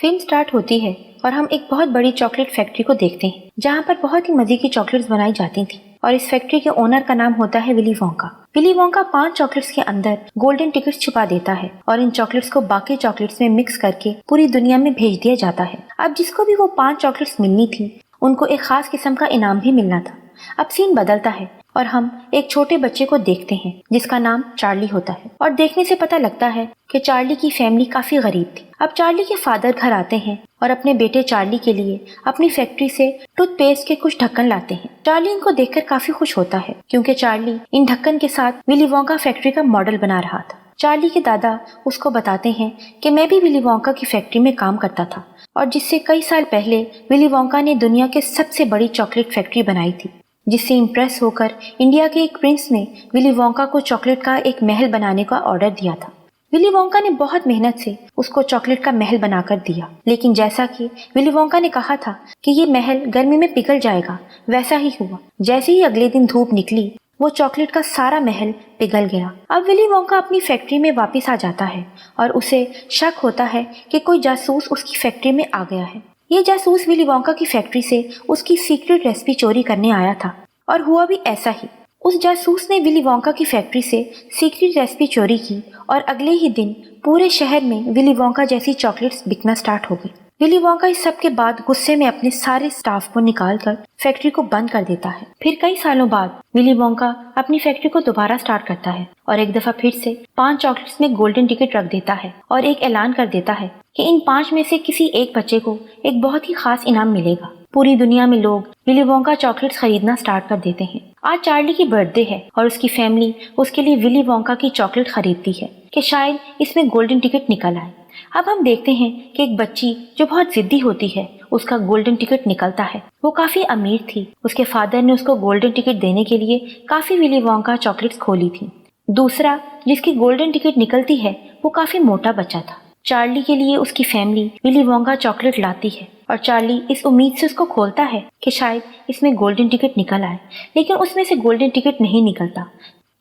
Film start होती है और हम एक बहुत बड़ी चॉकलेट फैक्ट्री को देखते हैं जहाँ पर बहुत ही मजे की चॉकलेट्स बनाई जाती थी और इस फैक्ट्री के ओनर का नाम होता है Willy Wonka. Willy Wonka 5 chocolates के अंदर गोल्डन टिकट्स छुपा देता है और इन चॉकलेट्स को बाकी चॉकलेट्स में मिक्स करके पूरी दुनिया में भेज दिया जाता है। अब जिसको भी वो 5 चॉकलेट्स मिलनी थी उनको एक खास किस्म का इनाम भी मिलना था। अब सीन बदलता है और हम एक छोटे बच्चे को देखते हैं जिसका नाम चार्ली होता है और देखने से पता लगता है कि चार्ली की फैमिली काफी गरीब थी। अब चार्ली के फादर घर आते हैं और अपने बेटे चार्ली के लिए अपनी फैक्ट्री से टूथपेस्ट के कुछ ढक्कन लाते हैं। चार्ली इनको देखकर काफी खुश होता है क्योंकि चार्ली इन ढक्कन के साथ विली वोंका फैक्ट्री का मॉडल बना रहा था। चार्ली के दादा उसको बताते हैं कि मैं भी विली वोंका की फैक्ट्री में काम करता था और जिससे कई साल पहले विली वोंका ने दुनिया के सबसे बड़ी चॉकलेट फैक्ट्री बनाई थी, जिससे इम्प्रेस होकर इंडिया के एक प्रिंस ने विली वोंका को चॉकलेट का एक महल बनाने का ऑर्डर दिया था। विली वोंका ने बहुत मेहनत से उसको चॉकलेट का महल बनाकर दिया, लेकिन जैसा कि विली वोंका ने कहा था कि ये महल गर्मी में पिघल जाएगा, वैसा ही हुआ। जैसे ही अगले दिन धूप निकली वो चॉकलेट का सारा महल पिघल गया। अब विली वोंका अपनी फैक्ट्री में वापस आ जाता है और उसे शक होता है कि कोई जासूस उसकी फैक्ट्री में आ गया है। ये जासूस विली वोंका की फैक्ट्री से उसकी सीक्रेट रेसिपी चोरी करने आया था और हुआ भी ऐसा ही। उस जासूस ने विली वोंका की फैक्ट्री से सीक्रेट रेसिपी चोरी की और अगले ही दिन पूरे शहर में विली वोंका जैसी चॉकलेट्स बिकना स्टार्ट हो गई। विली वोंका इस सब के बाद गुस्से में अपने सारे स्टाफ को निकालकर फैक्ट्री को बंद कर देता है। फिर कई सालों बाद विली वोंका अपनी फैक्ट्री को दोबारा स्टार्ट करता है और एक दफा फिर से 5 चॉकलेट्स में गोल्डन टिकट रख देता है और एक ऐलान कर देता है कि इन 5 में से किसी एक बच्चे को एक बहुत ही खास इनाम मिलेगा। पूरी दुनिया में लोग विली वोंका चॉकलेट्स खरीदना स्टार्ट कर देते हैं। आज चार्ली की बर्थडे है और उसकी फैमिली उसके लिए विली वोंका की चॉकलेट खरीदती है कि शायद इसमें गोल्डन टिकट निकल आए। अब हम देखते हैं कि एक बच्ची जो बहुत जिद्दी होती है उसका गोल्डन टिकट निकलता है। वो काफी अमीर थी। उसके फादर ने उसको गोल्डन टिकट देने के लिए काफी विली वोंका चॉकलेट्स खोली थी। दूसरा जिसकी गोल्डन टिकट निकलती है वो काफी मोटा बच्चा था। चार्ली के लिए उसकी फैमिली विली वोंका चॉकलेट लाती है और चार्ली इस उम्मीद से उसको खोलता है कि शायद इसमें गोल्डन टिकट निकल आए, लेकिन उसमें से गोल्डन टिकट नहीं निकलता।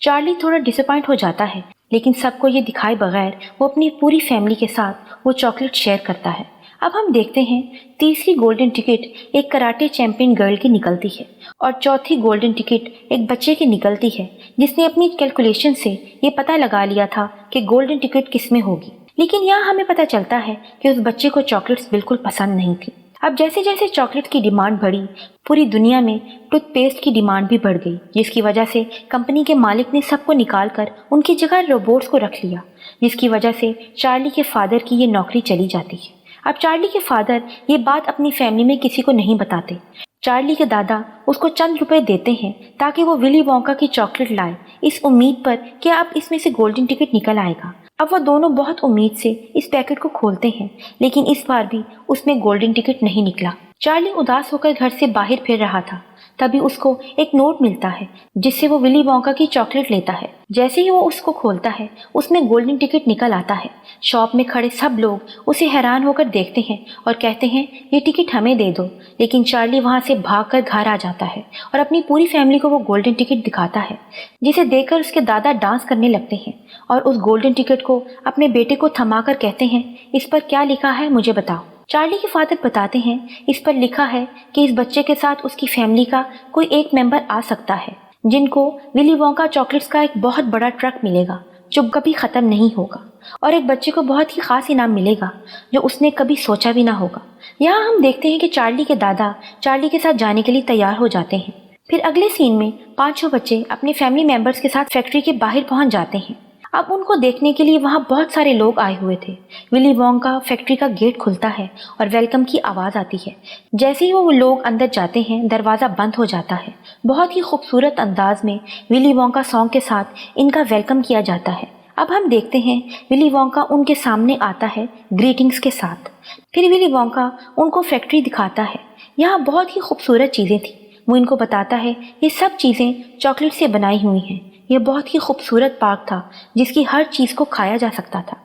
चार्ली थोड़ा डिसअपॉइंट हो जाता है, लेकिन सबको ये दिखाए बगैर वो अपनी पूरी फैमिली के साथ वो चॉकलेट शेयर करता है। अब हम देखते हैं तीसरी गोल्डन टिकट एक कराटे चैंपियन गर्ल की निकलती है और चौथी गोल्डन टिकट एक बच्चे की निकलती है जिसने अपनी कैलकुलेशन से ये पता लगा लिया था कि गोल्डन टिकट किस में होगी। लेकिन यहाँ हमें पता चलता है कि उस बच्चे को चॉकलेट्स बिल्कुल पसंद नहीं थी। अब जैसे जैसे चॉकलेट की डिमांड बढ़ी पूरी दुनिया में टूथपेस्ट की डिमांड भी बढ़ गई, जिसकी वजह से कंपनी के मालिक ने सबको निकालकर उनकी जगह रोबोट्स को रख लिया, जिसकी वजह से चार्ली के फादर की ये नौकरी चली जाती है। अब चार्ली के फादर ये बात अपनी फैमिली में किसी को नहीं बताते। चार्ली के दादा उसको चंद रुपए देते हैं ताकि वो विली वोंका की चॉकलेट लाए, इस उम्मीद पर कि अब इसमें से गोल्डन टिकट निकल आएगा। अब वो दोनों बहुत उम्मीद से इस पैकेट को खोलते हैं, लेकिन इस बार भी उसमें गोल्डन टिकट नहीं निकला। चार्ली उदास होकर घर से बाहर फिर रहा था, तभी उसको एक नोट मिलता है जिससे वो विली वोंका की चॉकलेट लेता है। जैसे ही वो उसको खोलता है उसमें गोल्डन टिकट निकल आता है। शॉप में खड़े सब लोग उसे हैरान होकर देखते हैं और कहते हैं ये टिकट हमें दे दो, लेकिन चार्ली वहां से भागकर घर आ जाता है और अपनी पूरी फैमिली को वो गोल्डन टिकट दिखाता है, जिसे देखकर उसके दादा डांस करने लगते हैं और उस गोल्डन टिकट को अपने बेटे को थमाकर कहते हैं इस पर क्या लिखा है मुझे बताओ। चार्ली के फादर बताते हैं इस पर लिखा है कि इस बच्चे के साथ उसकी फैमिली का कोई एक मेंबर आ सकता है जिनको विली वोंका चॉकलेट्स का एक बहुत बड़ा ट्रक मिलेगा जो कभी खत्म नहीं होगा और एक बच्चे को बहुत ही खास इनाम मिलेगा जो उसने कभी सोचा भी ना होगा। यहाँ हम देखते हैं कि चार्ली के दादा चार्ली के साथ जाने के लिए तैयार हो जाते हैं। फिर अगले सीन में 5 बच्चे अपने फैमिली मेंबर्स के साथ फैक्ट्री के बाहर पहुंच जाते हैं। अब उनको देखने के लिए वहाँ बहुत सारे लोग आए हुए थे। विली वोंका फैक्ट्री का गेट खुलता है और वेलकम की आवाज़ आती है। जैसे ही वो लोग अंदर जाते हैं दरवाज़ा बंद हो जाता है। बहुत ही खूबसूरत अंदाज में विली वोंका सॉन्ग के साथ इनका वेलकम किया जाता है। अब हम देखते हैं विली वोंका उनके सामने आता है ग्रीटिंग्स के साथ। फिर विली वोंका उनको फैक्ट्री दिखाता है। यहाँ बहुत ही खूबसूरत चीज़ें थी। वो इनको बताता है ये सब चीज़ें चॉकलेट से बनाई हुई हैं। यह बहुत ही खूबसूरत पार्क था जिसकी हर चीज़ को खाया जा सकता था।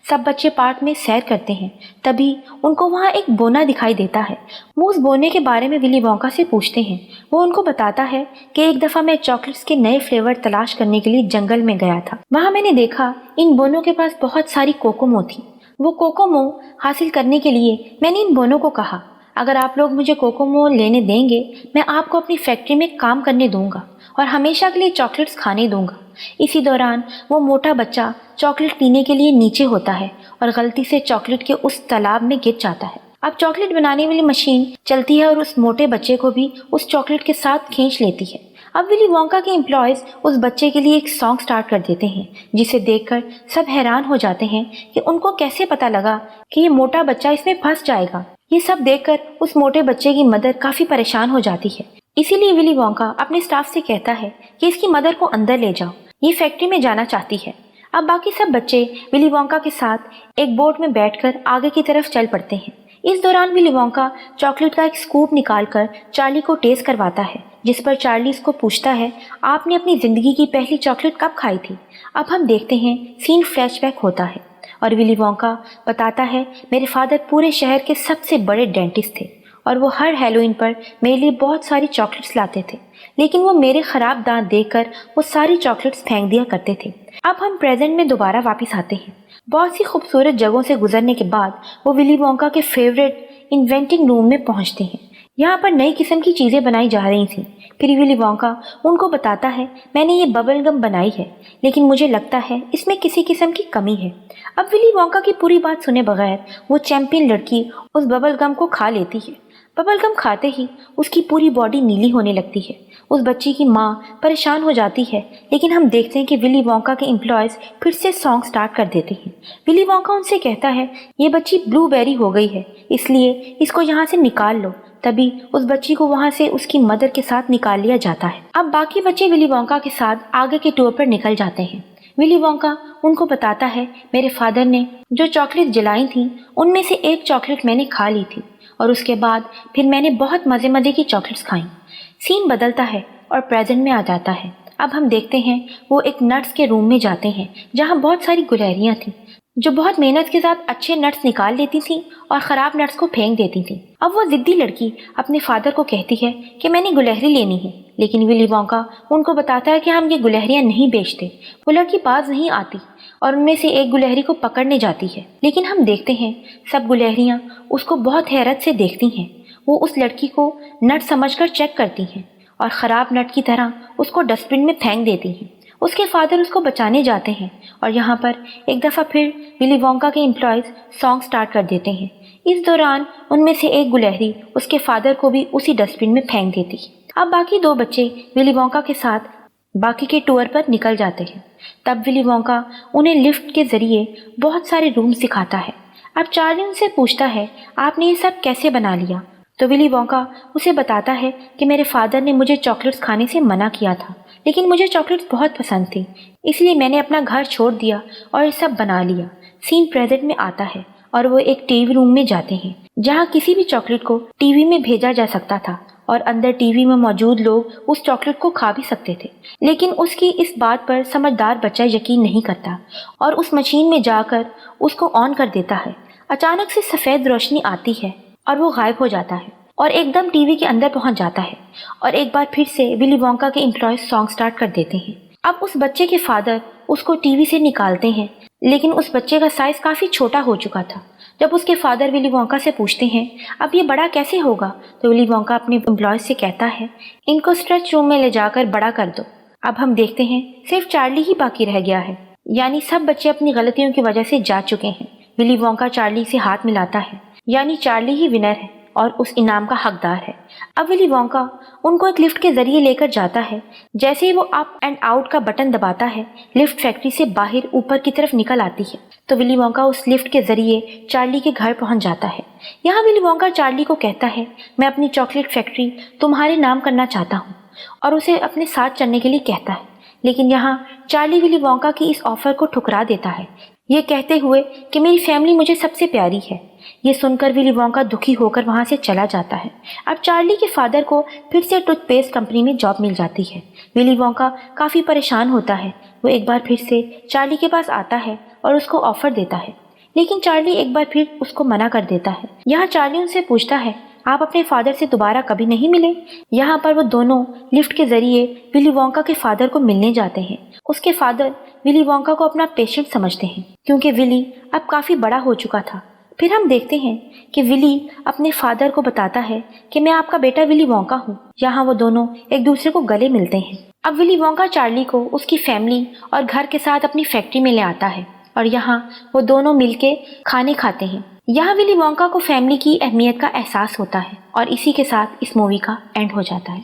सब बच्चे पार्क में सैर करते हैं, तभी उनको वहाँ एक बोना दिखाई देता है। वो उस बोने के बारे में विली वोंका से पूछते हैं। वो उनको बताता है कि एक दफ़ा मैं चॉकलेट्स के नए फ्लेवर तलाश करने के लिए जंगल में गया था। वहाँ मैंने देखा इन बोनों के पास बहुत सारी कोकोमो थी। वो कोकोमो हासिल करने के लिए मैंने इन दोनों को कहा, अगर आप लोग मुझे कोकोमो लेने देंगे, मैं आपको अपनी फैक्ट्री में काम करने दूंगा और हमेशा के लिए चॉकलेट्स खाने दूंगा। इसी दौरान वो मोटा बच्चा चॉकलेट पीने के लिए नीचे होता है और गलती से चॉकलेट के उस तालाब में गिर जाता है। अब चॉकलेट बनाने वाली मशीन चलती है और उस मोटे बच्चे को भी उस चॉकलेट के साथ खींच लेती है। अब विली वोंका के एम्प्लॉयज उस बच्चे के लिए एक सॉन्ग स्टार्ट कर देते हैं, जिसे देखकर सब हैरान हो जाते हैं कि उनको कैसे पता लगा कि ये मोटा बच्चा इसमें फंस जाएगा। ये सब देखकर उस मोटे बच्चे की मदर काफी परेशान हो जाती है। इसीलिए विली वोंका अपने स्टाफ से कहता है कि इसकी मदर को अंदर ले जाओ, ये फैक्ट्री में जाना चाहती है। अब बाकी सब बच्चे विली वोंका के साथ एक बोट में बैठकर आगे की तरफ चल पड़ते हैं। इस दौरान विली वोंका चॉकलेट का एक स्कूप निकालकर चार्ली को टेस्ट करवाता है, जिस पर चार्ली इसको पूछता है, आपने अपनी जिंदगी की पहली चॉकलेट कब खाई थी। अब हम देखते हैं सीन फ्लैशबैक होता है और विली वोंका बताता है, मेरे फादर पूरे शहर के सबसे बड़े डेंटिस्ट थे और वो हर हैलोवीन पर मेरे लिए बहुत सारी चॉकलेट्स लाते थे, लेकिन वो मेरे खराब दांत देखकर वो सारी चॉकलेट्स फेंक दिया करते थे। अब हम प्रेजेंट में दोबारा वापस आते हैं। बहुत सी खूबसूरत जगहों से गुजरने के बाद वो विली वोंका के फेवरेट इन्वेंटिंग रूम में पहुंचते हैं। यहाँ पर नई किस्म की चीज़ें बनाई जा रही थी। फिर विली वोंका उनको बताता है, मैंने ये बबल गम बनाई है, लेकिन मुझे लगता है इसमें किसी किस्म की कमी है। अब विली वोंका की पूरी बात सुने बगैर वो चैंपियन लड़की उस बबल गम को खा लेती है। बबल गम खाते ही उसकी पूरी बॉडी नीली होने लगती है। उस बच्ची की माँ परेशान हो जाती है, लेकिन हम देखते हैं कि विली वोंका के एम्प्लॉयज़ फिर से सॉन्ग स्टार्ट कर देते हैं। विली वोंका उनसे कहता है, ये बच्ची ब्लूबेरी हो गई है, इसलिए इसको यहाँ से निकाल लो। तभी उस बच्ची को वहाँ से उसकी मदर के साथ निकाल लिया जाता है। अब बाकी बच्चे विली वोंका के साथ आगे के टूर पर निकल जाते हैं। विली वोंका उनको बताता है, मेरे फादर ने जो चॉकलेट जलाई थी उनमें से एक चॉकलेट मैंने खा ली थी और उसके बाद फिर मैंने बहुत मज़े की चॉकलेट्स खाई। सीन बदलता है और प्रेजेंट में आ जाता है। अब हम देखते हैं वो एक नट्स के रूम में जाते हैं, जहाँ बहुत सारी गुलहरियाँ थीं जो बहुत मेहनत के साथ अच्छे नट्स निकाल लेती थीं और ख़राब नट्स को फेंक देती थीं। अब वो ज़िद्दी लड़की अपने फादर को कहती है कि मैंने गुलहरी लेनी है, लेकिन विली वोंका उनको बताता है कि हम ये गुलहरियाँ नहीं बेचते। वो लड़की पास नहीं आती और उनमें से एक गुलहरी को पकड़ने जाती है, लेकिन हम देखते हैं सब गुलहरियाँ उसको बहुत हैरत से देखती हैं। वो उस लड़की को नट समझकर चेक करती हैं और ख़राब नट की तरह उसको डस्टबिन में फेंक देती हैं। उसके फादर उसको बचाने जाते हैं और यहाँ पर एक दफ़ा फिर विली वोंका के एम्प्लॉयज़ सॉन्ग स्टार्ट कर देते हैं। इस दौरान उनमें से एक गुलहरी उसके फादर को भी उसी डस्टबिन में फेंक देती है। अब बाकी दो बच्चे विली वोंका के साथ बाकी के टूर पर निकल जाते हैं। तब विली वोंका उन्हें लिफ्ट के ज़रिए बहुत सारे रूम्स दिखाता है। अब चार्ली उनसे पूछता है, आपने ये सब कैसे बना लिया। तो विली वोंका उसे बताता है कि मेरे फादर ने मुझे चॉकलेट्स खाने से मना किया था, लेकिन मुझे चॉकलेट्स बहुत पसंद थी, इसलिए मैंने अपना घर छोड़ दिया और ये सब बना लिया। सीन प्रेजेंट में आता है और वो एक टीवी रूम में जाते हैं, जहाँ किसी भी चॉकलेट को टीवी में भेजा जा सकता था और अंदर टीवी में मौजूद लोग उस चॉकलेट को खा भी सकते थे। लेकिन उसकी इस बात पर समझदार बच्चा यकीन नहीं करता और उस मशीन में जाकर उसको ऑन कर देता है। अचानक से सफ़ेद रोशनी आती है और वो गायब हो जाता है और एकदम टीवी के अंदर पहुंच जाता है और एक बार फिर से विली वोंका के एम्प्लॉयज सॉन्ग स्टार्ट कर देते हैं। अब उस बच्चे के फादर उसको टीवी से निकालते हैं, लेकिन उस बच्चे का साइज काफ़ी छोटा हो चुका था। जब उसके फादर विली वोंका से पूछते हैं, अब ये बड़ा कैसे होगा, तो विली वोंका अपने एम्प्लॉयज से कहता है, इनको स्ट्रेच रूम में ले जाकर बड़ा कर दो। अब हम देखते हैं सिर्फ चार्ली ही बाकी रह गया है, यानी सब बच्चे अपनी गलतियों की वजह से जा चुके हैं। विली वोंका चार्ली से हाथ मिलाता है, यानी चार्ली ही विनर है और उस इनाम का हकदार है। अब विली वोंका उनको एक लिफ्ट के जरिए लेकर जाता है। जैसे ही वो अप एंड आउट का बटन दबाता है, लिफ्ट फैक्ट्री से बाहर ऊपर की तरफ निकल आती है। तो विली वोंका उस लिफ्ट के जरिए चार्ली के घर पहुंच जाता है। यहाँ विली वोंका चार्ली को कहता है, मैं अपनी चॉकलेट फैक्ट्री तुम्हारे नाम करना चाहता हूँ, और उसे अपने साथ चलने के लिए कहता है। लेकिन यहाँ चार्ली विली वोंका की इस ऑफर को ठुकरा देता है, ये कहते हुए कि मेरी फैमिली मुझे सबसे प्यारी है। ये सुनकर विली वोंका दुखी होकर वहाँ से चला जाता है। अब चार्ली के फादर को फिर से टूथपेस्ट कंपनी में जॉब मिल जाती है। विली वोंका काफ़ी परेशान होता है। वो एक बार फिर से चार्ली के पास आता है और उसको ऑफ़र देता है, लेकिन चार्ली एक बार फिर उसको मना कर देता है। यहाँ चार्ली उनसे पूछता है, आप अपने फादर से दोबारा कभी नहीं मिले। यहाँ पर वो दोनों लिफ्ट के जरिए विली वोंका के फादर को मिलने जाते हैं। उसके फादर विली वोंका को अपना पेशेंट समझते हैं क्योंकि विली अब काफी बड़ा हो चुका था। फिर हम देखते हैं कि विली अपने फादर को बताता है कि मैं आपका बेटा विली वोंका हूँ। यहाँ वो दोनों एक दूसरे को गले मिलते हैं। अब विली वोंका चार्ली को उसकी फैमिली और घर के साथ अपनी फैक्ट्री में ले आता है और यहाँ वो दोनों मिलके खाने खाते हैं। यहाँ विली वोंका को फैमिली की अहमियत का एहसास होता है और इसी के साथ इस मूवी का एंड हो जाता है।